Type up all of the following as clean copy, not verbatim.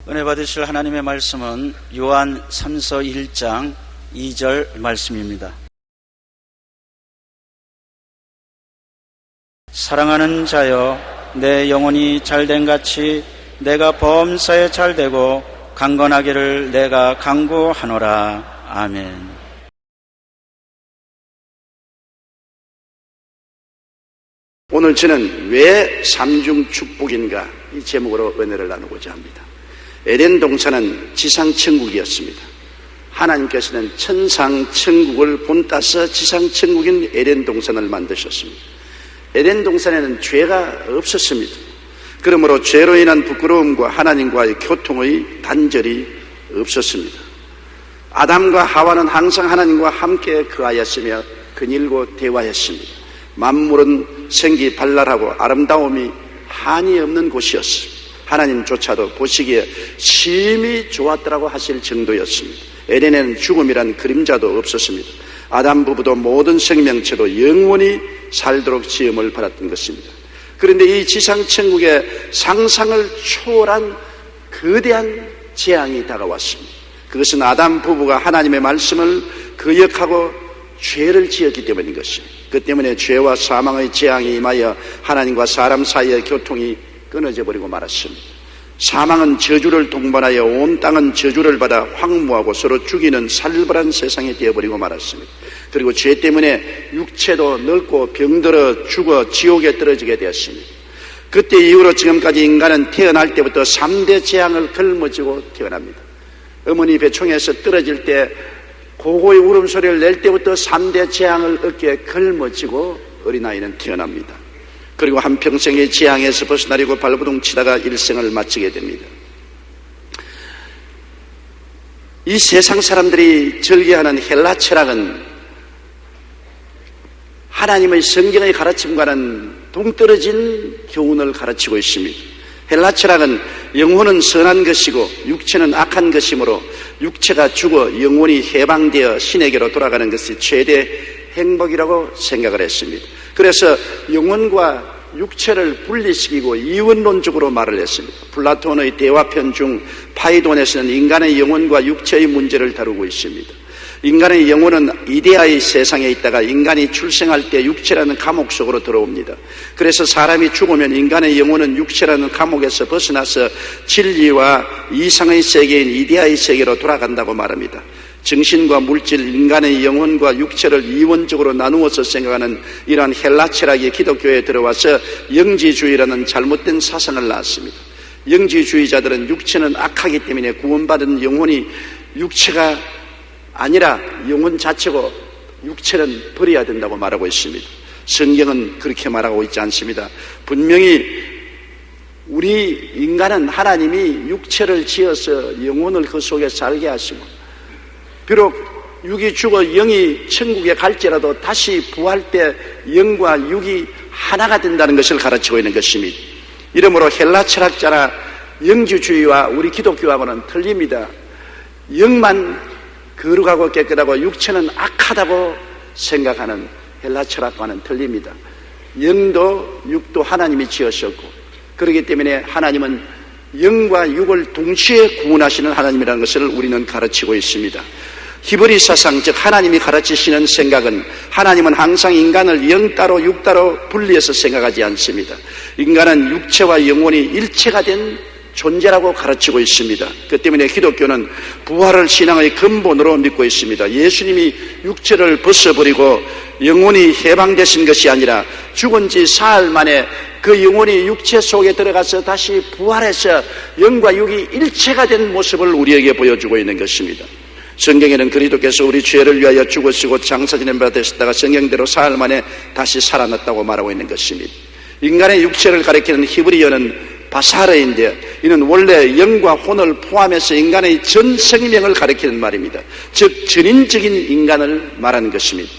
은혜 받으실 하나님의 말씀은 요한 3서 1장 2절 말씀입니다. 사랑하는 자여, 내 영혼이 잘된 같이 내가 범사에 잘되고 강건하기를 내가 간구하노라. 아멘. 오늘 저는 왜 삼중 축복인가 이 제목으로 은혜를 나누고자 합니다. 에덴 동산은 지상천국이었습니다. 하나님께서는 천상천국을 본따서 지상천국인 에덴 동산을 만드셨습니다. 에덴 동산에는 죄가 없었습니다. 그러므로 죄로 인한 부끄러움과 하나님과의 교통의 단절이 없었습니다. 아담과 하와는 항상 하나님과 함께 거하였으며 그일과 대화했습니다. 만물은 생기 발랄하고 아름다움이 한이 없는 곳이었습니다. 하나님조차도 보시기에 심히 좋았더라고 하실 정도였습니다. 에덴에는 죽음이란 그림자도 없었습니다. 아담 부부도 모든 생명체도 영원히 살도록 지음을 받았던 것입니다. 그런데 이 지상천국의 상상을 초월한 거대한 재앙이 다가왔습니다. 그것은 아담 부부가 하나님의 말씀을 거역하고 죄를 지었기 때문인 것입니다. 그 때문에 죄와 사망의 재앙이 임하여 하나님과 사람 사이의 교통이 끊어져 버리고 말았습니다. 사망은 저주를 동반하여 온 땅은 저주를 받아 황무하고 서로 죽이는 살벌한 세상이 되어버리고 말았습니다. 그리고 죄 때문에 육체도 늙고 병들어 죽어 지옥에 떨어지게 되었습니다. 그때 이후로 지금까지 인간은 태어날 때부터 3대 재앙을 걸머지고 태어납니다. 어머니 배총에서 떨어질 때 고고의 울음소리를 낼 때부터 3대 재앙을 어깨에 걸머지고 어린아이는 태어납니다. 그리고 한평생의 재앙에서 벗어나려고 발버둥 치다가 일생을 마치게 됩니다. 이 세상 사람들이 즐겨하는 헬라 철학은 하나님의 성경의 가르침과는 동떨어진 교훈을 가르치고 있습니다. 헬라 철학은 영혼은 선한 것이고 육체는 악한 것이므로 육체가 죽어 영혼이 해방되어 신에게로 돌아가는 것이 최대 행복이라고 생각을 했습니다. 그래서 영혼과 육체를 분리시키고 이원론적으로 말을 했습니다. 플라톤의 대화편 중 파이돈에서는 인간의 영혼과 육체의 문제를 다루고 있습니다. 인간의 영혼은 이데아의 세상에 있다가 인간이 출생할 때 육체라는 감옥 속으로 들어옵니다. 그래서 사람이 죽으면 인간의 영혼은 육체라는 감옥에서 벗어나서 진리와 이상의 세계인 이데아의 세계로 돌아간다고 말합니다. 정신과 물질, 인간의 영혼과 육체를 이원적으로 나누어서 생각하는 이러한 헬라 철학이 기독교에 들어와서 영지주의라는 잘못된 사상을 낳았습니다. 영지주의자들은 육체는 악하기 때문에 구원받은 영혼이 육체가 아니라 영혼 자체고 육체는 버려야 된다고 말하고 있습니다. 성경은 그렇게 말하고 있지 않습니다. 분명히 우리 인간은 하나님이 육체를 지어서 영혼을 그 속에 살게 하시고 비록 육이 죽어 영이 천국에 갈지라도 다시 부활 때 영과 육이 하나가 된다는 것을 가르치고 있는 것입니다. 이러므로 헬라 철학자나 영지주의와 우리 기독교하고는 틀립니다. 영만 거룩하고 깨끗하고 육체는 악하다고 생각하는 헬라 철학과는 틀립니다. 영도 육도 하나님이 지으셨고 그렇기 때문에 하나님은 영과 육을 동시에 구원하시는 하나님이라는 것을 우리는 가르치고 있습니다. 히브리 사상, 즉 하나님이 가르치시는 생각은 하나님은 항상 인간을 영 따로 육 따로 분리해서 생각하지 않습니다. 인간은 육체와 영혼이 일체가 된 존재라고 가르치고 있습니다. 그 때문에 기독교는 부활을 신앙의 근본으로 믿고 있습니다. 예수님이 육체를 벗어버리고 영혼이 해방되신 것이 아니라 죽은 지 사흘 만에 그 영혼이 육체 속에 들어가서 다시 부활해서 영과 육이 일체가 된 모습을 우리에게 보여주고 있는 것입니다. 성경에는 그리스도께서 우리 죄를 위하여 죽으시고 장사 지낸 바 되셨다가 성경대로 사흘 만에 다시 살아났다고 말하고 있는 것입니다. 인간의 육체를 가리키는 히브리어는 바사르인데 이는 원래 영과 혼을 포함해서 인간의 전 생명을 가리키는 말입니다. 즉 전인적인 인간을 말하는 것입니다.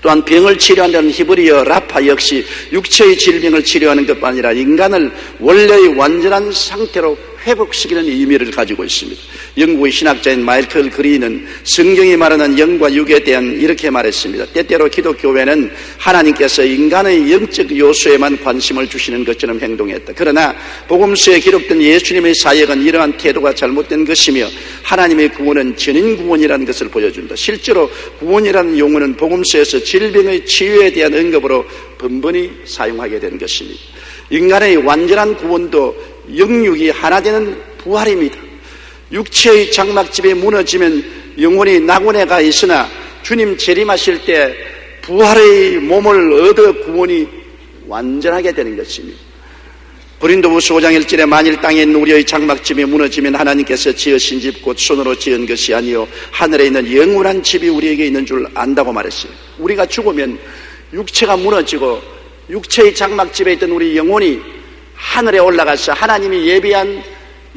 또한 병을 치료한다는 히브리어 라파 역시 육체의 질병을 치료하는 것뿐 아니라 인간을 원래의 완전한 상태로 회복시키는 의미를 가지고 있습니다. 영국의 신학자인 마이클 그리는 성경이 말하는 영과 육에 대한 이렇게 말했습니다. 때때로 기독교회는 하나님께서 인간의 영적 요소에만 관심을 주시는 것처럼 행동했다. 그러나 복음서에 기록된 예수님의 사역은 이러한 태도가 잘못된 것이며 하나님의 구원은 전인 구원이라는 것을 보여준다. 실제로 구원이라는 용어는 복음서에서 질병의 치유에 대한 언급으로 번번이 사용하게 된 것입니다. 인간의 완전한 구원도 영육이 하나 되는 부활입니다. 육체의 장막집이 무너지면 영혼이 낙원에 가 있으나 주님 재림하실 때 부활의 몸을 얻어 구원이 완전하게 되는 것입니다. 고린도후서 5장 1절에 만일 땅에 있는 우리의 장막집이 무너지면 하나님께서 지으신 집 곧 손으로 지은 것이 아니요 하늘에 있는 영원한 집이 우리에게 있는 줄 안다고 말했어요. 우리가 죽으면 육체가 무너지고 육체의 장막집에 있던 우리 영혼이 하늘에 올라가서 하나님이 예비한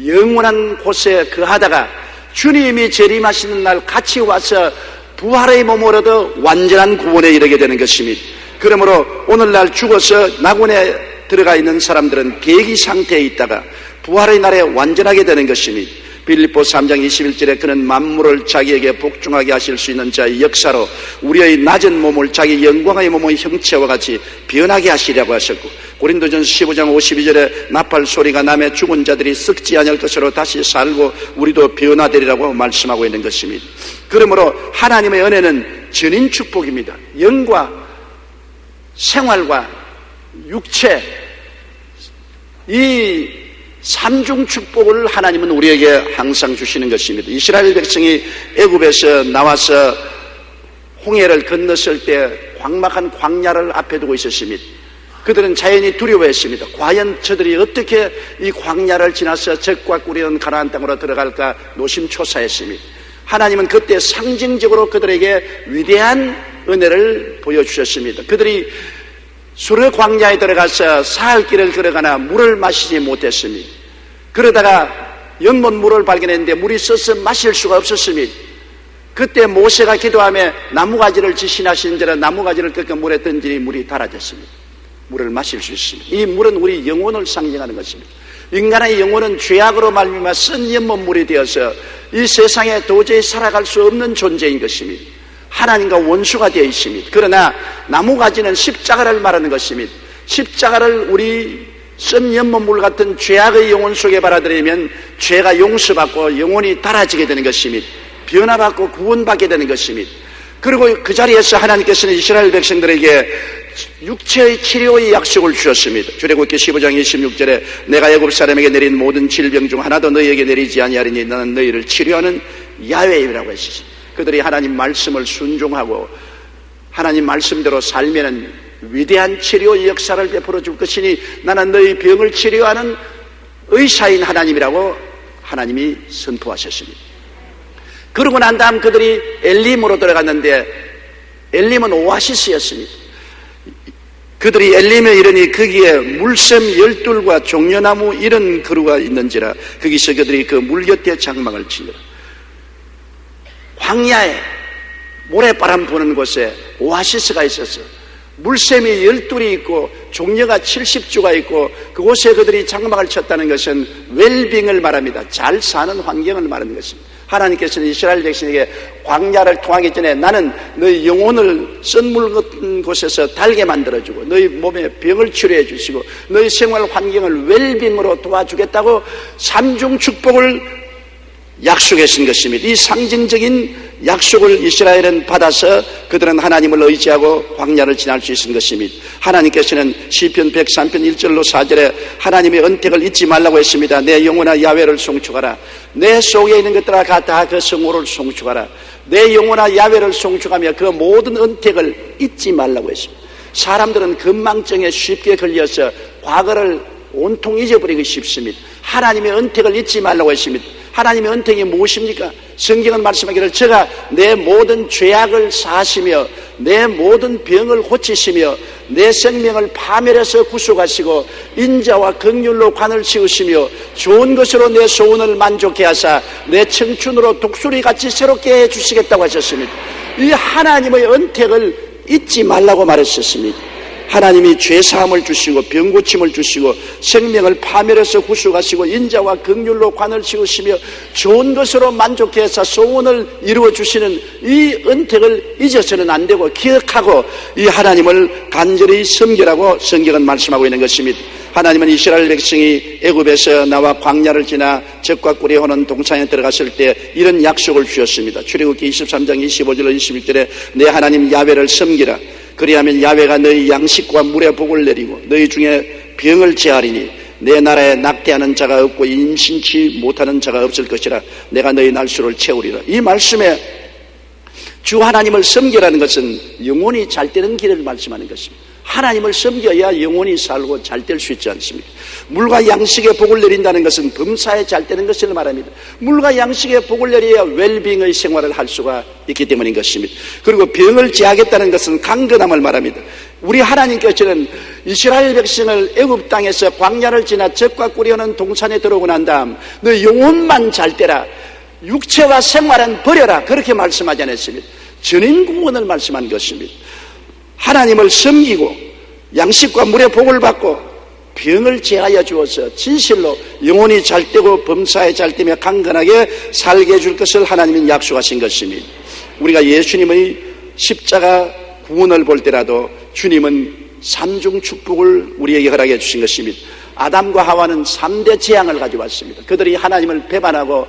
영원한 곳에 거하다가 주님이 재림하시는 날 같이 와서 부활의 몸을 얻어 완전한 구원에 이르게 되는 것입니다. 그러므로 오늘날 죽어서 낙원에 들어가 있는 사람들은 대기 상태에 있다가 부활의 날에 완전하게 되는 것입니다. 빌립보서 3장 21절에 그는 만물을 자기에게 복종하게 하실 수 있는 자의 역사로 우리의 낮은 몸을 자기 영광의 몸의 형체와 같이 변하게 하시려고 하셨고, 고린도전서 15장 52절에 나팔 소리가 나며 죽은 자들이 썩지 아니할 것으로 다시 살고 우리도 변화되리라고 말씀하고 있는 것입니다. 그러므로 하나님의 은혜는 전인 축복입니다. 영과 생활과 육체, 이 삼중 축복을 하나님은 우리에게 항상 주시는 것입니다. 이스라엘 백성이 애굽에서 나와서 홍해를 건넜을 때 광막한 광야를 앞에 두고 있었습니다. 그들은 자연히 두려워했습니다. 과연 저들이 어떻게 이 광야를 지나서 적과 꿀이는 가나안 땅으로 들어갈까 노심초사했습니다. 하나님은 그때 상징적으로 그들에게 위대한 은혜를 보여주셨습니다. 그들이 수르 광야에 들어가서 사흘 길을 걸어가나 물을 마시지 못했습니다. 그러다가 연못 물을 발견했는데 물이 써서 마실 수가 없었습니다. 그때 모세가 기도하며 나무가지를 지신하신 자는 나무가지를 꺾어 물에 던지니 물이 달아졌습니다. 물을 마실 수 있습니다. 이 물은 우리 영혼을 상징하는 것입니다. 인간의 영혼은 죄악으로 말미암아 쓴 연못물이 되어서 이 세상에 도저히 살아갈 수 없는 존재인 것입니다. 하나님과 원수가 되어 있습니다. 그러나 나무가지는 십자가를 말하는 것입니다. 십자가를 우리 쓴 연못물 같은 죄악의 영혼 속에 받아들이면 죄가 용서받고 영혼이 달아지게 되는 것입니다. 변화받고 구원받게 되는 것입니다. 그리고 그 자리에서 하나님께서는 이스라엘 백성들에게 육체의 치료의 약속을 주셨습니다. 출애굽기 15장 26절에 내가 애굽 사람에게 내린 모든 질병 중 하나도 너희에게 내리지 아니하리니 나는 너희를 치료하는 야훼이라고 했습니다. 그들이 하나님 말씀을 순종하고 하나님 말씀대로 살면은 위대한 치료의 역사를 베풀어 줄 것이니 나는 너희 병을 치료하는 의사인 하나님이라고 하나님이 선포하셨습니다. 그러고 난 다음 그들이 엘림으로 들어갔는데 엘림은 오아시스였습니다. 그들이 엘림에 이르니 거기에 물샘 12과 종려나무 이런 그루가 있는지라 거기서 그들이 그 물 곁에 장막을 치니라. 광야에 모래바람 부는 곳에 오아시스가 있었어요. 물샘이 12이 있고 종려가 70주가 있고 그곳에 그들이 장막을 쳤다는 것은 웰빙을 말합니다. 잘 사는 환경을 말하는 것입니다. 하나님께서는 이스라엘 백성에게 광야를 통하기 전에 나는 너희 영혼을 썬물 같은 곳에서 달게 만들어주고 너희 몸에 병을 치료해 주시고 너희 생활 환경을 웰빙으로 도와주겠다고 삼중 축복을 약속하신 것입니다. 이 상징적인 약속을 이스라엘은 받아서 그들은 하나님을 의지하고 광야를 지날 수 있는 것입니다. 하나님께서는 시편 103편 1절로 4절에 하나님의 언택을 잊지 말라고 했습니다. 내 영혼아 야훼를 송축하라. 내 속에 있는 것들아 다 그 성호를 송축하라. 내 영혼아 야훼를 송축하며 그 모든 언택을 잊지 말라고 했습니다. 사람들은 건망증에 쉽게 걸려서 과거를 온통 잊어버리기 쉽습니다. 하나님의 언택을 잊지 말라고 했습니다. 하나님의 언택이 무엇입니까? 성경은 말씀하기를 제가 내 모든 죄악을 사하시며 내 모든 병을 고치시며 내 생명을 파멸해서 구속하시고 인자와 긍휼로 관을 씌우시며 좋은 것으로 내 소원을 만족해 하사 내 청춘으로 독수리같이 새롭게 해주시겠다고 하셨습니다. 이 하나님의 언택을 잊지 말라고 말했었습니다. 하나님이 죄사함을 주시고 병고침을 주시고 생명을 파멸해서 구속하시고 인자와 긍휼로 관을 씌우시며 좋은 것으로 만족해서 소원을 이루어주시는 이 은택을 잊어서는 안 되고 기억하고 이 하나님을 간절히 섬기라고 성경은 말씀하고 있는 것입니다. 하나님은 이스라엘 백성이 애굽에서 나와 광야를 지나 적과 꿀이 흐르는 동산에 들어갔을 때 이런 약속을 주셨습니다. 출애굽기 23장 25절로 21절에 내 하나님 야훼를 섬기라. 그리하면 야훼가 너희 양식과 물의 복을 내리고 너희 중에 병을 제하리니 내 나라에 낙태하는 자가 없고 임신치 못하는 자가 없을 것이라. 내가 너희 날수를 채우리라. 이 말씀에 주 하나님을 섬기라는 것은 영혼이 잘 되는 길을 말씀하는 것입니다. 하나님을 섬겨야 영혼이 살고 잘 될 수 있지 않습니까? 물과 양식의 복을 내린다는 것은 범사에 잘 되는 것을 말합니다. 물과 양식의 복을 내려야 웰빙의 생활을 할 수가 있기 때문인 것입니다. 그리고 병을 제하겠다는 것은 강건함을 말합니다. 우리 하나님께서는 이스라엘 백성을 애굽 땅에서 광야를 지나 적과 꿀이 흐르는 동산에 들어오고 난 다음 너 영혼만 잘 되라, 육체와 생활은 버려라, 그렇게 말씀하지 않았습니다. 전인구원을 말씀한 것입니다. 하나님을 섬기고 양식과 물의 복을 받고 병을 제하여 주어서 진실로 영혼이 잘 되고 범사에 잘 되며 강건하게 살게 해줄 것을 하나님은 약속하신 것입니다. 우리가 예수님의 십자가 구원을 볼 때라도 주님은 삼중 축복을 우리에게 허락해 주신 것입니다. 아담과 하와는 3대 재앙을 가져왔습니다. 그들이 하나님을 배반하고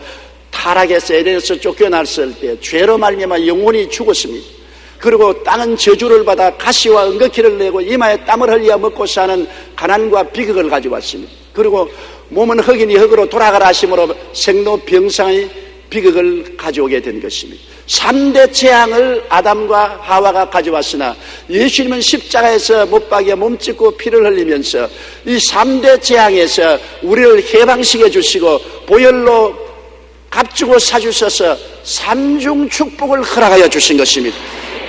타락해서 에덴에서 쫓겨났을 때 죄로 말미암아 영혼이 죽었습니다. 그리고 땅은 저주를 받아 가시와 은거키를 내고 이마에 땀을 흘려 먹고 사는 가난과 비극을 가져왔습니다. 그리고 몸은 흙이니 흙으로 돌아가라 하심으로 생로병사의 비극을 가져오게 된 것입니다. 3대 재앙을 아담과 하와가 가져왔으나 예수님은 십자가에서 못 박여 몸짓고 피를 흘리면서 이 3대 재앙에서 우리를 해방시켜 주시고 보혈로 값주고 사주셔서 삼중 축복을 허락하여 주신 것입니다.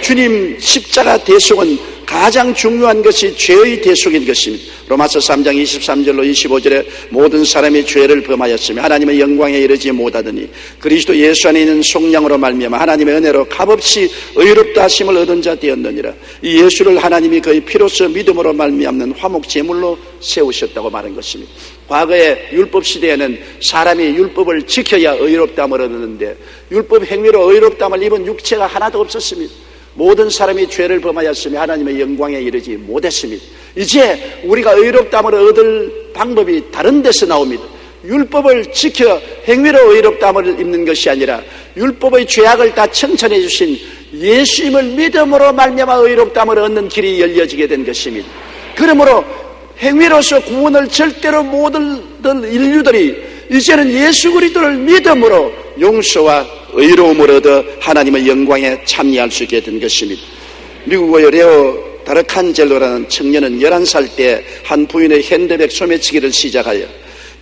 주님 십자가 대속은 가장 중요한 것이 죄의 대속인 것입니다. 로마서 3장 23절로 25절에 모든 사람이 죄를 범하였으며 하나님의 영광에 이르지 못하더니 그리스도 예수 안에 있는 속량으로 말미암아 하나님의 은혜로 값없이 의롭다 하심을 얻은 자 되었느니라. 이 예수를 하나님이 그의 피로서 믿음으로 말미암는 화목 제물로 세우셨다고 말한 것입니다. 과거의 율법 시대에는 사람이 율법을 지켜야 의롭다함을 얻었는데 율법 행위로 의롭다함을 입은 육체가 하나도 없었습니다. 모든 사람이 죄를 범하였으며 하나님의 영광에 이르지 못했습니다. 이제 우리가 의롭다함을 얻을 방법이 다른 데서 나옵니다. 율법을 지켜 행위로 의롭다함을 입는 것이 아니라 율법의 죄악을 다 청천해 주신 예수님을 믿음으로 말미암아 의롭다함을 얻는 길이 열려지게 된 것입니다. 그러므로 행위로서 구원을 절대로 못 얻을 인류들이 이제는 예수 그리스도를 믿음으로 용서와 의로움을 얻어 하나님의 영광에 참여할 수 있게 된 것입니다. 미국의 레오 다르칸젤로라는 청년은 11살 때 한 부인의 핸드백 소매치기를 시작하여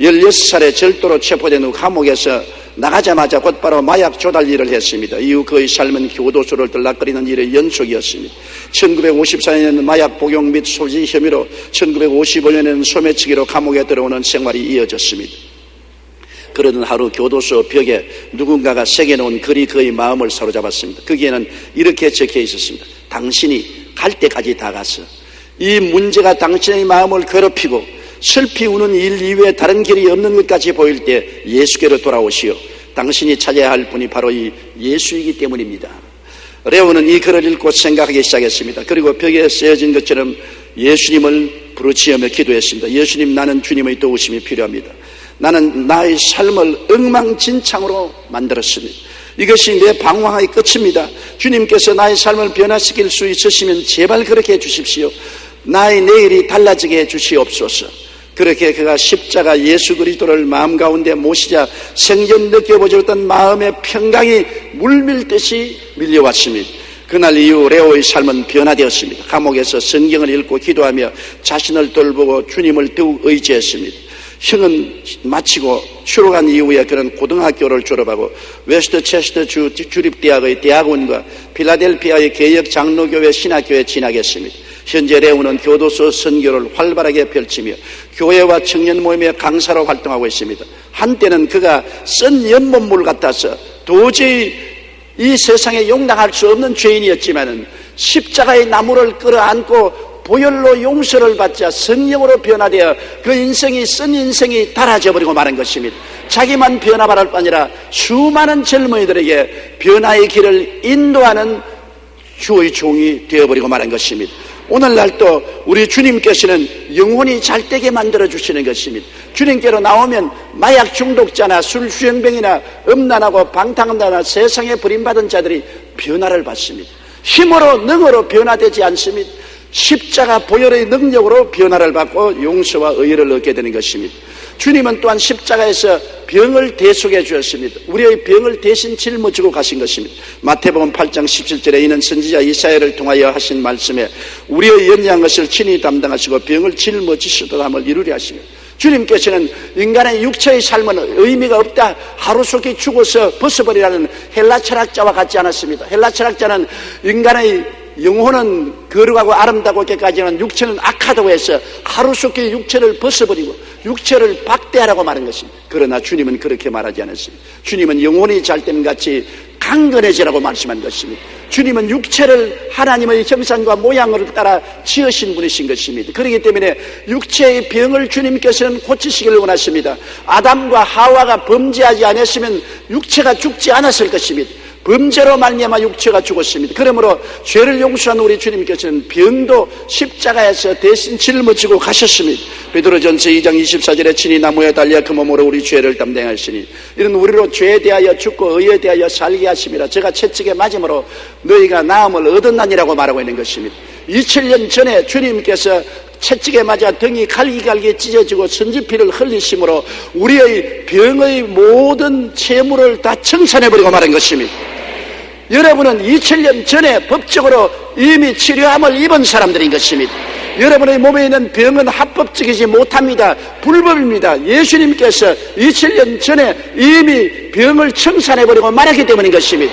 16살에 절도로 체포된 후 감옥에서 나가자마자 곧바로 마약 조달 일을 했습니다. 이후 그의 삶은 교도소를 들락거리는 일의 연속이었습니다. 1954년에는 마약 복용 및 소지 혐의로 1955년에는 소매치기로 감옥에 들어오는 생활이 이어졌습니다. 그러던 하루 교도소 벽에 누군가가 새겨놓은 글이 그의 마음을 사로잡았습니다. 거기에는 이렇게 적혀 있었습니다. 당신이 갈 때까지 다 가서 이 문제가 당신의 마음을 괴롭히고 슬피 우는 일 이외에 다른 길이 없는 것까지 보일 때 예수께로 돌아오시오. 당신이 찾아야 할 분이 바로 이 예수이기 때문입니다. 레오는 이 글을 읽고 생각하기 시작했습니다. 그리고 벽에 쓰여진 것처럼 예수님을 부르짖으며 기도했습니다. 예수님, 나는 주님의 도우심이 필요합니다. 나는 나의 삶을 엉망진창으로 만들었습니다. 이것이 내 방황의 끝입니다. 주님께서 나의 삶을 변화시킬 수 있으시면 제발 그렇게 해주십시오. 나의 내일이 달라지게 해주시옵소서. 그렇게 그가 십자가 예수 그리스도를 마음 가운데 모시자 생전 느껴보셨던 마음의 평강이 물밀듯이 밀려왔습니다. 그날 이후 레오의 삶은 변화되었습니다. 감옥에서 성경을 읽고 기도하며 자신을 돌보고 주님을 더욱 의지했습니다. 형은 마치고 출국한 이후에 그는 고등학교를 졸업하고 웨스트체스터 주 주립대학의 대학원과 필라델피아의 개혁 장로교회 신학교에 진학했습니다. 현재 레오는 교도소 선교를 활발하게 펼치며 교회와 청년 모임의 강사로 활동하고 있습니다. 한때는 그가 쓴 연못물 같아서 도저히 이 세상에 용납할 수 없는 죄인이었지만은 십자가의 나무를 끌어안고 보혈로 용서를 받자 성령으로 변화되어 그 인생이 쓴 인생이 달아져 버리고 마는 것입니다. 자기만 변화바랄 뿐 아니라 수많은 젊은이들에게 변화의 길을 인도하는 주의 종이 되어버리고 말한 것입니다. 오늘날도 우리 주님께서는 영혼이 잘되게 만들어주시는 것입니다. 주님께로 나오면 마약 중독자나 술수행병이나 음란하고 방탕하나 세상에 버림받은 자들이 변화를 받습니다. 힘으로 능으로 변화되지 않습니다. 십자가 보혈의 능력으로 변화를 받고 용서와 의를 얻게 되는 것입니다. 주님은 또한 십자가에서 병을 대속해 주었습니다. 우리의 병을 대신 짊어지고 가신 것입니다. 마태복음 8장 17절에 이는 선지자 이사야를 통하여 하신 말씀에 우리의 연약한 것을 친히 담당하시고 병을 짊어지시도다 함을 이루려 하십니다. 주님께서는 인간의 육체의 삶은 의미가 없다, 하루속히 죽어서 벗어버리라는 헬라 철학자와 같지 않았습니다. 헬라 철학자는 인간의 영혼은 거룩하고 아름다고 깨까지는 육체는 악하다고 해서 하루속히 육체를 벗어버리고 육체를 박대하라고 말한 것입니다. 그러나 주님은 그렇게 말하지 않았습니다. 주님은 영혼이 잘됨 같이 강건해지라고 말씀한 것입니다. 주님은 육체를 하나님의 형상과 모양을 따라 지으신 분이신 것입니다. 그렇기 때문에 육체의 병을 주님께서는 고치시기를 원하십니다. 아담과 하와가 범죄하지 않았으면 육체가 죽지 않았을 것입니다. 범죄로 말미암아 육체가 죽었습니다. 그러므로 죄를 용서한 우리 주님께서는 병도 십자가에서 대신 짊어지고 가셨습니다. 베드로전서 2장 24절에 친히 나무에 달려 그 몸으로 우리 죄를 담당하시니 이는 우리로 죄에 대하여 죽고 의에 대하여 살게 하심이라. 제가 채찍에 맞음으로 너희가 나음을 얻었나니라고 말하고 있는 것입니다. 2000년 전에 주님께서 채찍에 맞아 등이 갈기갈기 찢어지고 선지피를 흘리심으로 우리의 병의 모든 채무를 다 청산해버리고 말한 것입니다. 여러분은 2000년 전에 법적으로 이미 치료함을 입은 사람들인 것입니다. 여러분의 몸에 있는 병은 합법적이지 못합니다. 불법입니다. 예수님께서 2000년 전에 이미 병을 청산해버리고 말았기 때문인 것입니다.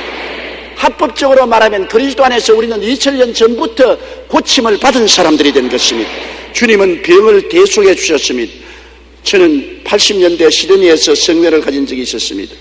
합법적으로 말하면 그리스도 안에서 우리는 2000년 전부터 고침을 받은 사람들이 된 것입니다. 주님은 병을 대속해 주셨습니다. 저는 80년대 시드니에서 성회를 가진 적이 있었습니다.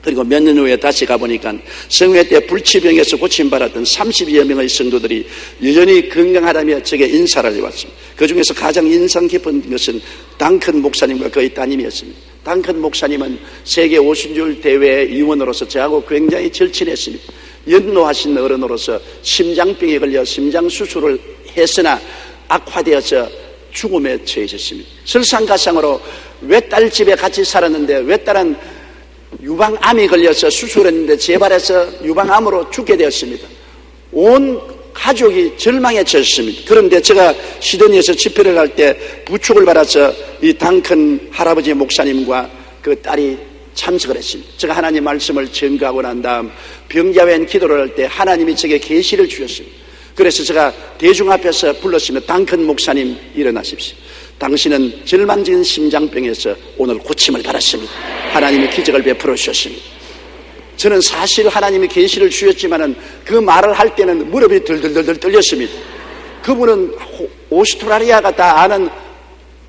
그리고 몇 년 후에 다시 가보니까 성회 때 불치병에서 고침받았던 30여 명의 성도들이 여전히 건강하다며 제게 인사를 해왔습니다. 그 중에서 가장 인상 깊은 것은 당큰 목사님과 그의 따님이었습니다. 당큰 목사님은 세계 오순절 대회 위원으로서 저하고 굉장히 절친했습니다. 연로하신 어른으로서 심장병에 걸려 심장수술을 했으나 악화되어서 죽음에 처해졌습니다. 설상가상으로 외딸 집에 같이 살았는데 외딸은 유방암이 걸려서 수술했는데 재발해서 유방암으로 죽게 되었습니다. 온 가족이 절망에 처했습니다. 그런데 제가 시드니에서 집회를 할 때 부축을 받아서 이 당큰 할아버지 목사님과 그 딸이 참석을 했습니다. 제가 하나님 말씀을 전가하고 난 다음 병자회엔 기도를 할 때 하나님이 제게 계시를 주셨습니다. 그래서 제가 대중 앞에서 불렀으며 당큰 목사님 일어나십시오. 당신은 절망적인 심장병에서 오늘 고침을 받았습니다. 하나님의 기적을 베풀어 주셨습니다. 저는 사실 하나님이 계시를 주셨지만은 그 말을 할 때는 무릎이 들들들들 떨렸습니다. 그분은 오스트라리아가 다 아는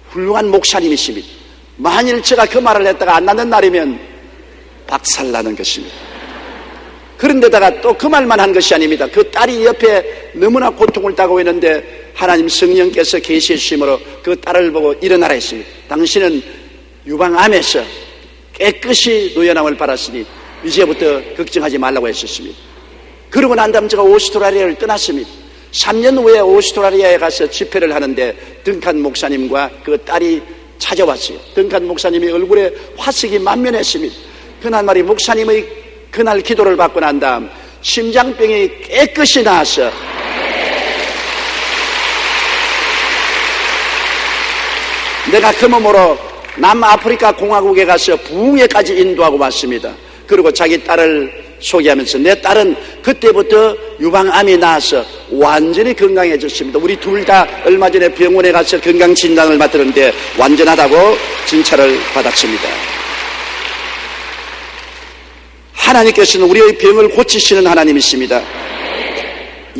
훌륭한 목사님이십니다. 만일 제가 그 말을 했다가 안 나는 날이면 박살나는 것입니다. 그런데다가 또 그 말만 한 것이 아닙니다. 그 딸이 옆에 너무나 고통을 당하고 있는데 하나님 성령께서 계시해 주심으로 그 딸을 보고 일어나라 했습니다. 당신은 유방암에서 깨끗이 노연함을 받았으니 이제부터 걱정하지 말라고 했었습니다. 그러고 난 다음 제가 오스트라리아를 떠났습니다. 3년 후에 오스트라리아에 가서 집회를 하는데 duncan 목사님과 그 딸이 찾아왔어요. duncan 목사님이 얼굴에 화색이 만면했습니다. 그날 말이 목사님의 그날 기도를 받고 난 다음 심장병이 깨끗이 나았어. 내가 그 몸으로 남아프리카 공화국에 가서 부흥회까지 인도하고 왔습니다. 그리고 자기 딸을 소개하면서 내 딸은 그때부터 유방암이 나와서 완전히 건강해졌습니다. 우리 둘 다 얼마 전에 병원에 가서 건강 진단을 받았는데 완전하다고 진찰을 받았습니다. 하나님께서는 우리의 병을 고치시는 하나님이십니다.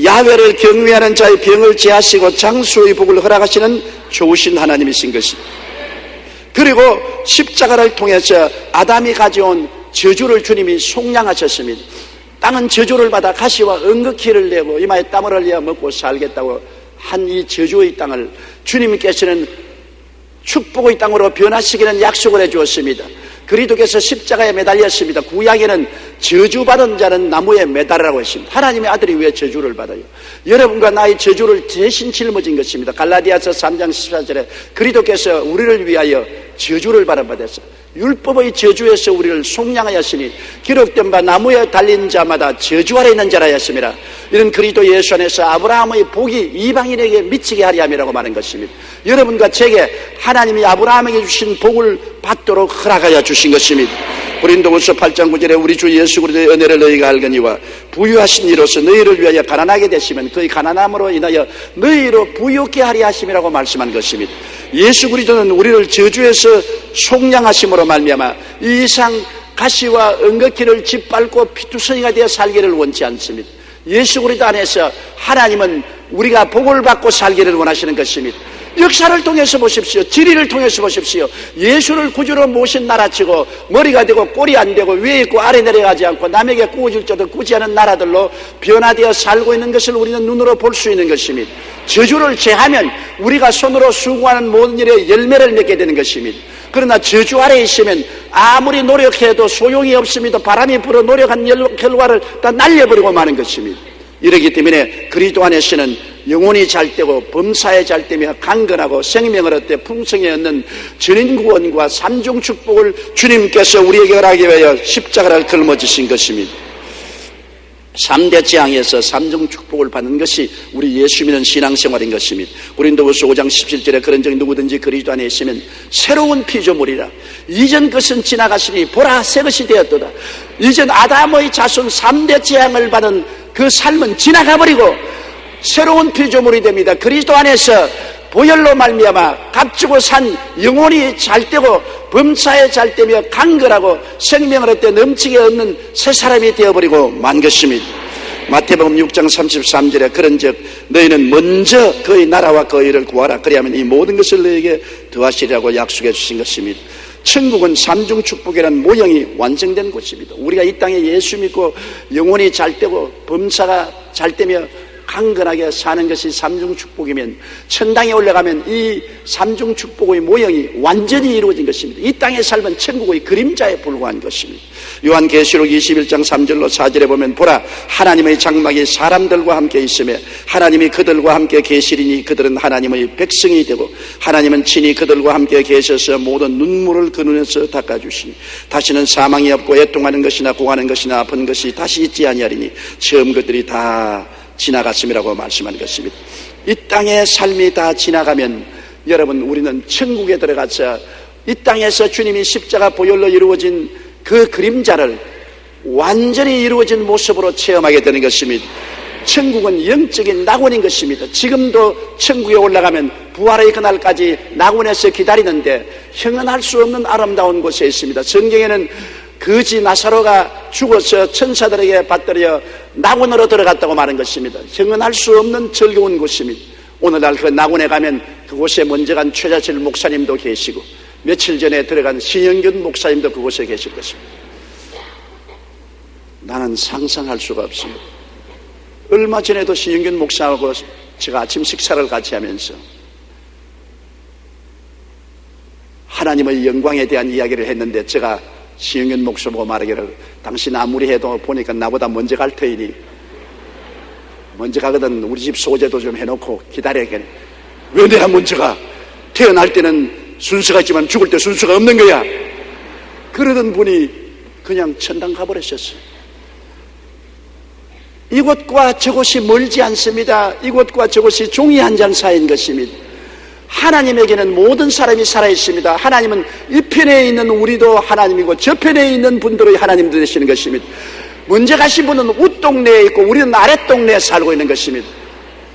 야훼를 경외하는 자의 병을 제하시고 장수의 복을 허락하시는 좋으신 하나님이신 것입니다. 그리고 십자가를 통해서 아담이 가져온 저주를 주님이 속량하셨습니다. 땅은 저주를 받아 가시와 은극히를 내고 이마에 땀을 흘려 먹고 살겠다고 한 이 저주의 땅을 주님께서는 축복의 땅으로 변화시키는 약속을 해주었습니다. 그리스도께서 십자가에 매달렸습니다. 구약에는 저주받은 자는 나무에 매달으라고 했습니다. 하나님의 아들이 왜 저주를 받아요? 여러분과 나의 저주를 대신 짊어진 것입니다. 갈라디아서 3장 14절에 그리스도께서 우리를 위하여 저주를 받아서 율법의 저주에서 우리를 속량하였으니 기록된 바 나무에 달린 자마다 저주 아래 있는 자라 하였습니다. 이런 그리스도 예수 안에서 아브라함의 복이 이방인에게 미치게 하리 함이라고 말한 것입니다. 여러분과 제게 하나님이 아브라함에게 주신 복을 받도록 허락하여 주신 것입니다. 고린도후서 8장 9절에 우리 주 예수 그리스도의 은혜를 너희가 알거니와 부유하신 이로서 너희를 위하여 가난하게 되시면 그의 가난함으로 인하여 너희로 부유케 하리 하심이라고 말씀한 것입니다. 예수 그리스도는 우리를 저주에서 속량하심으로 말미암아 이 이상 가시와 은거키를 짓밟고 피투성이가 되어 살기를 원치 않습니다. 예수 그리스도 안에서 하나님은 우리가 복을 받고 살기를 원하시는 것입니다. 역사를 통해서 보십시오. 지리를 통해서 보십시오. 예수를 구주로 모신 나라치고 머리가 되고 꼴이 안 되고 위에 있고 아래 내려가지 않고 남에게 구워줄 자도 구지 않은 나라들로 변화되어 살고 있는 것을 우리는 눈으로 볼 수 있는 것입니다. 저주를 제하면 우리가 손으로 수고하는 모든 일에 열매를 맺게 되는 것입니다. 그러나 저주 아래 있으면 아무리 노력해도 소용이 없습니다. 바람이 불어 노력한 결과를 다 날려버리고 마는 것입니다. 이러기 때문에 그리스도 안에서는 영혼이 잘되고 범사에 잘되며 강건하고 생명을 얻되 풍성히 얻는 전인구원과 삼중 축복을 주님께서 우리에게 허락하기 위하여 십자가를 걸머지신 것입니다. 3대 재앙에서 삼중 축복을 받는 것이 우리 예수 믿는 신앙생활인 것입니다. 고린도후서 5장 17절에 그런 적 누구든지 그리스도 안에 있으면 새로운 피조물이라. 이전 것은 지나갔으니 보라 새 것이 되었도다. 이전 아담의 자손 3대 재앙을 받은 그 삶은 지나가버리고 새로운 피조물이 됩니다. 그리스도 안에서 보혈로 말미암아 값주고 산 영혼이 잘되고 범사에 잘되며 강건하고 생명을 얻되 넘치게 얻는 새 사람이 되어버리고 만 것입니다. 마태복음 6장 33절에 그런즉 너희는 먼저 그의 나라와 그의 일을 구하라. 그리하면 이 모든 것을 너희에게 더하시리라고 약속해 주신 것입니다. 천국은 삼중 축복이라는 모형이 완성된 곳입니다. 우리가 이 땅에 예수 믿고 영혼이 잘되고 범사가 잘되며 강건하게 사는 것이 삼중 축복이면 천당에 올라가면 이 삼중 축복의 모형이 완전히 이루어진 것입니다. 이 땅의 삶은 천국의 그림자에 불과한 것입니다. 요한계시록 21장 3절로 4절에 보면 보라 하나님의 장막이 사람들과 함께 있으며 하나님이 그들과 함께 계시리니 그들은 하나님의 백성이 되고 하나님은 친히 그들과 함께 계셔서 모든 눈물을 그 눈에서 닦아주시니 다시는 사망이 없고 애통하는 것이나 고하는 것이나 아픈 것이 다시 있지 아니하리니 처음 그들이 다 지나갔음이라고 말씀한 것입니다. 이 땅의 삶이 다 지나가면 여러분 우리는 천국에 들어가서 이 땅에서 주님이 십자가 보혈로 이루어진 그 그림자를 완전히 이루어진 모습으로 체험하게 되는 것입니다. 천국은 영적인 낙원인 것입니다. 지금도 천국에 올라가면 부활의 그날까지 낙원에서 기다리는데 형언할 수 없는 아름다운 곳에 있습니다. 성경에는 거지 나사로가 죽어서 천사들에게 받들여 낙원으로 들어갔다고 말한 것입니다. 형언할 수 없는 즐거운 곳입니다. 오늘날 그 낙원에 가면 그곳에 먼저 간 최자실 목사님도 계시고 며칠 전에 들어간 신영균 목사님도 그곳에 계실 것입니다. 나는 상상할 수가 없습니다. 얼마 전에도 신영균 목사하고 제가 아침 식사를 같이 하면서 하나님의 영광에 대한 이야기를 했는데 제가 신영균 목사 보고 말하기를 당신 아무리 해도 보니까 나보다 먼저 갈 터이니 먼저 가거든 우리 집 소재도 좀 해놓고 기다려야겠네. 왜 내가 먼저 가? 태어날 때는 순서가 있지만 죽을 때 순서가 없는 거야. 그러던 분이 그냥 천당 가버렸었어요. 이곳과 저곳이 멀지 않습니다. 이곳과 저곳이 종이 한 장 사이인 것입니다. 하나님에게는 모든 사람이 살아있습니다. 하나님은 이 편에 있는 우리도 하나님이고 저 편에 있는 분들의 하나님도 되시는 것입니다. 먼저 가신 분은 윗동네에 있고 우리는 아랫동네에 살고 있는 것입니다.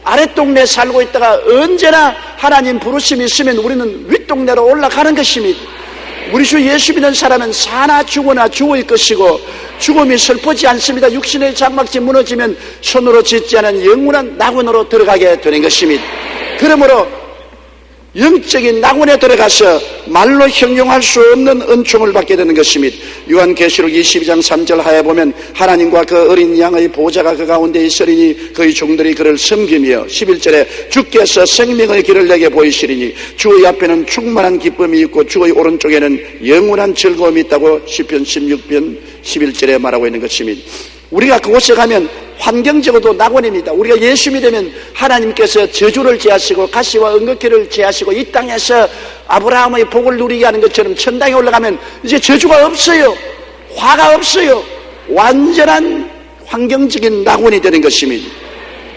아랫동네에 살고 있다가 언제나 하나님 부르심이 있으면 우리는 윗동네로 올라가는 것입니다. 우리 주 예수 믿는 사람은 사나 죽어나 죽을 것이고 죽음이 슬프지 않습니다. 육신의 장막이 무너지면 손으로 짓지 않은 영원한 낙원으로 들어가게 되는 것입니다. 그러므로 영적인 낙원에 들어가서 말로 형용할 수 없는 은총을 받게 되는 것입니다. 요한계시록 22장 3절 하에 보면 하나님과 그 어린 양의 보좌가 그 가운데 있으리니 그의 종들이 그를 섬기며 11절에 주께서 생명의 길을 내게 보이시리니 주의 앞에는 충만한 기쁨이 있고 주의 오른쪽에는 영원한 즐거움이 있다고 시편 16편 11절에 말하고 있는 것입니다. 우리가 그곳에 가면 환경적으로도 낙원입니다. 우리가 예수 믿으면 하나님께서 저주를 제하시고 가시와 은극기를 제하시고 이 땅에서 아브라함의 복을 누리게 하는 것처럼 천당에 올라가면 이제 저주가 없어요. 화가 없어요. 완전한 환경적인 낙원이 되는 것입니다.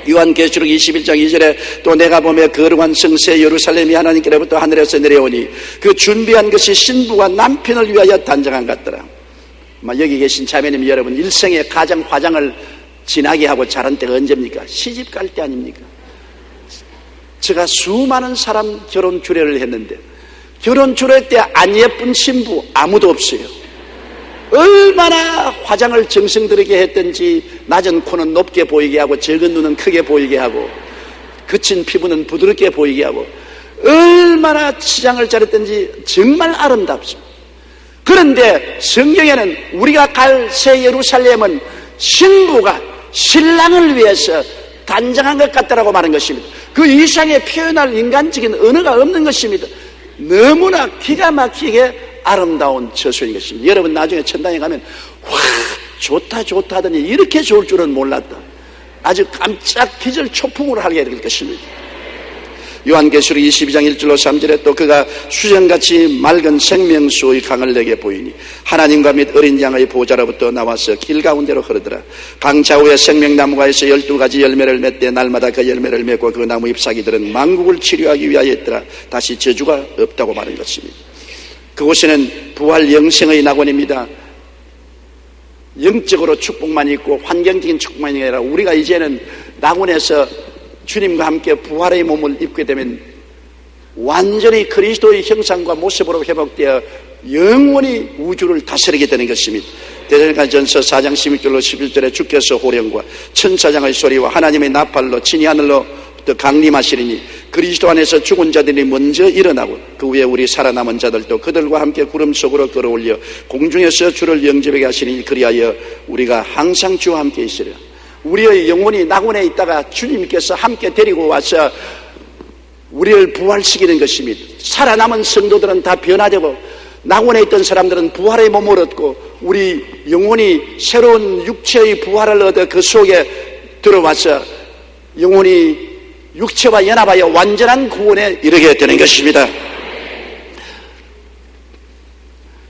요한계시록 21장 2절에 또 내가 보며 거룩한 성새 예루살렘이 하나님께로부터 하늘에서 내려오니 그 준비한 것이 신부가 남편을 위하여 단장한 것 같더라. 여기 계신 자매님 여러분, 일생에 가장 화장을 진하게 하고 자란 때가 언제입니까? 시집 갈 때 아닙니까? 제가 수많은 사람 결혼 주례를 했는데 결혼 주례 때 안 예쁜 신부 아무도 없어요. 얼마나 화장을 정성 들이게 했든지 낮은 코는 높게 보이게 하고 적은 눈은 크게 보이게 하고 거친 피부는 부드럽게 보이게 하고 얼마나 치장을 잘했든지 정말 아름답습니다. 그런데 성경에는 우리가 갈 새 예루살렘은 신부가 신랑을 위해서 단장한 것 같다라고 말한 것입니다. 그 이상에 표현할 인간적인 언어가 없는 것입니다. 너무나 기가 막히게 아름다운 처소인 것입니다. 여러분 나중에 천당에 가면 와 좋다 좋다 하더니 이렇게 좋을 줄은 몰랐다. 아주 깜짝 기절 초풍으로 하게 될 것입니다. 요한계시록 22장 1절로 3절에 또 그가 수정같이 맑은 생명수의 강을 내게 보이니 하나님과 및 어린 양의 보좌로부터 나와서 길 가운데로 흐르더라. 강 좌우에 생명나무가 있어 12가지 열매를 맺되 날마다 그 열매를 맺고 그 나무 잎사귀들은 만국을 치료하기 위하여 있더라. 다시 저주가 없다고 말한 것입니다. 그곳에는 부활 영생의 낙원입니다. 영적으로 축복만 있고 환경적인 축복만 아니라 우리가 이제는 낙원에서 주님과 함께 부활의 몸을 입게 되면 완전히 그리스도의 형상과 모습으로 회복되어 영원히 우주를 다스리게 되는 것입니다. 데살로니가전서 4장 16절로 11절에 주께서 호령과 천사장의 소리와 하나님의 나팔로 친히 하늘로부터 강림하시리니 그리스도 안에서 죽은 자들이 먼저 일어나고 그 후에 우리 살아남은 자들도 그들과 함께 구름 속으로 끌어올려 공중에서 주를 영접하게 하시니 그리하여 우리가 항상 주와 함께 있으리라. 우리의 영혼이 낙원에 있다가 주님께서 함께 데리고 와서 우리를 부활시키는 것입니다. 살아남은 성도들은 다 변화되고 낙원에 있던 사람들은 부활의 몸을 얻고 우리 영혼이 새로운 육체의 부활을 얻어 그 속에 들어와서 영혼이 육체와 연합하여 완전한 구원에 이르게 되는 것입니다.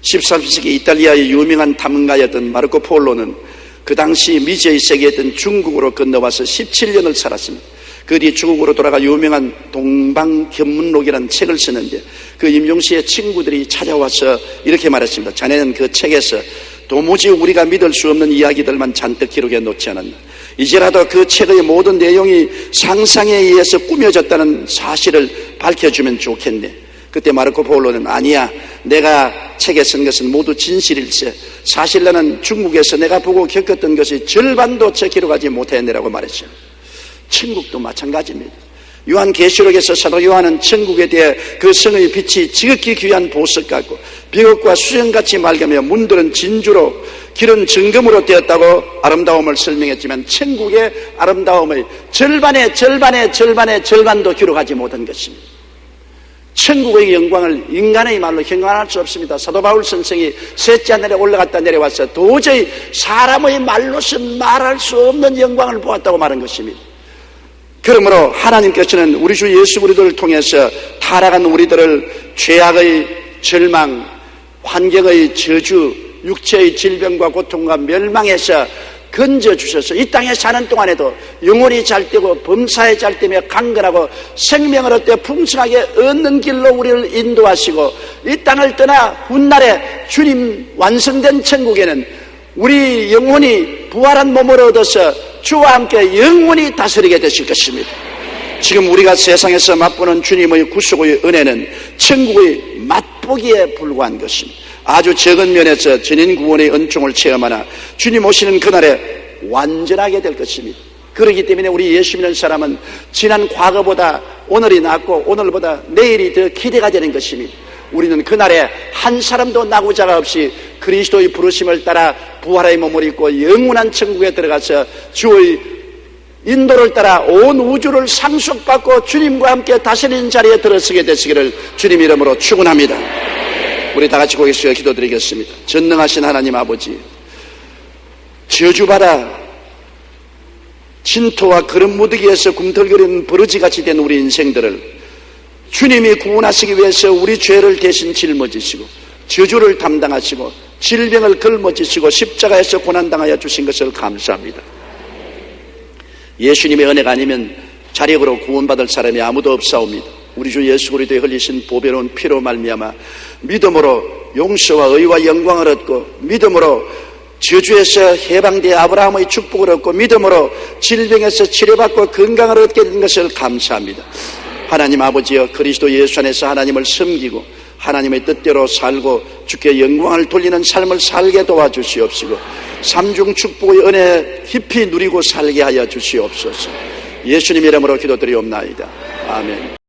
13세기 이탈리아의 유명한 탐험가였던 마르코 폴로는 그 당시 미지의 세계였던 중국으로 건너와서 17년을 살았습니다. 그 뒤 중국으로 돌아가 유명한 동방견문록이라는 책을 쓰는데 그 임종시의 친구들이 찾아와서 이렇게 말했습니다. 자네는 그 책에서 도무지 우리가 믿을 수 없는 이야기들만 잔뜩 기록해 놓지 않았나. 이제라도 그 책의 모든 내용이 상상에 의해서 꾸며졌다는 사실을 밝혀주면 좋겠네. 그때 마르코 폴로는 아니야, 내가 책에 쓴 것은 모두 진실일세. 사실 나는 중국에서 내가 보고 겪었던 것이 절반도 채 기록하지 못했네라고 말했죠. 천국도 마찬가지입니다. 요한계시록에서 사도 요한은 천국에 대해 그 성의 빛이 지극히 귀한 보석 같고 비극과 수정같이 맑으며 문들은 진주로 길은 정금으로 되었다고 아름다움을 설명했지만 천국의 아름다움의 절반도 기록하지 못한 것입니다. 천국의 영광을 인간의 말로 형용할 수 없습니다. 사도 바울 선생이 셋째 하늘에 올라갔다 내려와서 도저히 사람의 말로서 말할 수 없는 영광을 보았다고 말한 것입니다. 그러므로 하나님께서는 우리 주 예수 그리스도를 통해서 타락한 우리들을 죄악의 절망, 환경의 저주, 육체의 질병과 고통과 멸망에서 건져주셔서 이 땅에 사는 동안에도 영혼이 잘되고 범사에 잘되며 강건하고 생명을 얻되 풍성하게 얻는 길로 우리를 인도하시고 이 땅을 떠나 훗날에 주님 완성된 천국에는 우리 영혼이 부활한 몸을 얻어서 주와 함께 영원히 다스리게 되실 것입니다. 지금 우리가 세상에서 맛보는 주님의 구속의 은혜는 천국의 맛보기에 불과한 것입니다. 아주 적은 면에서 전인 구원의 은총을 체험하나 주님 오시는 그날에 완전하게 될 것입니다. 그렇기 때문에 우리 예수 믿는 사람은 지난 과거보다 오늘이 낫고 오늘보다 내일이 더 기대가 되는 것입니다. 우리는 그날에 한 사람도 나고자가 없이 그리스도의 부르심을 따라 부활의 몸을 입고 영원한 천국에 들어가서 주의 인도를 따라 온 우주를 상속받고 주님과 함께 다스리는 자리에 들어서게 되시기를 주님 이름으로 축원합니다. 우리 다 같이 고개 숙여 기도드리겠습니다. 전능하신 하나님 아버지, 저주받아 진토와 그런 무더기에서 꿈틀거리는 버러지같이 된 우리 인생들을 주님이 구원하시기 위해서 우리 죄를 대신 짊어지시고 저주를 담당하시고 질병을 걸머지시고 십자가에서 고난당하여 주신 것을 감사합니다. 예수님의 은혜가 아니면 자력으로 구원받을 사람이 아무도 없사옵니다. 우리 주 예수 그리스도의 흘리신 보배로운 피로 말미암아 믿음으로 용서와 의와 영광을 얻고 믿음으로 저주에서 해방되어 아브라함의 축복을 얻고 믿음으로 질병에서 치료받고 건강을 얻게 된 것을 감사합니다. 하나님 아버지여, 그리스도 예수 안에서 하나님을 섬기고 하나님의 뜻대로 살고 주께 영광을 돌리는 삶을 살게 도와주시옵시고 삼중 축복의 은혜 깊이 누리고 살게 하여 주시옵소서. 예수님 이름으로 기도드리옵나이다. 아멘.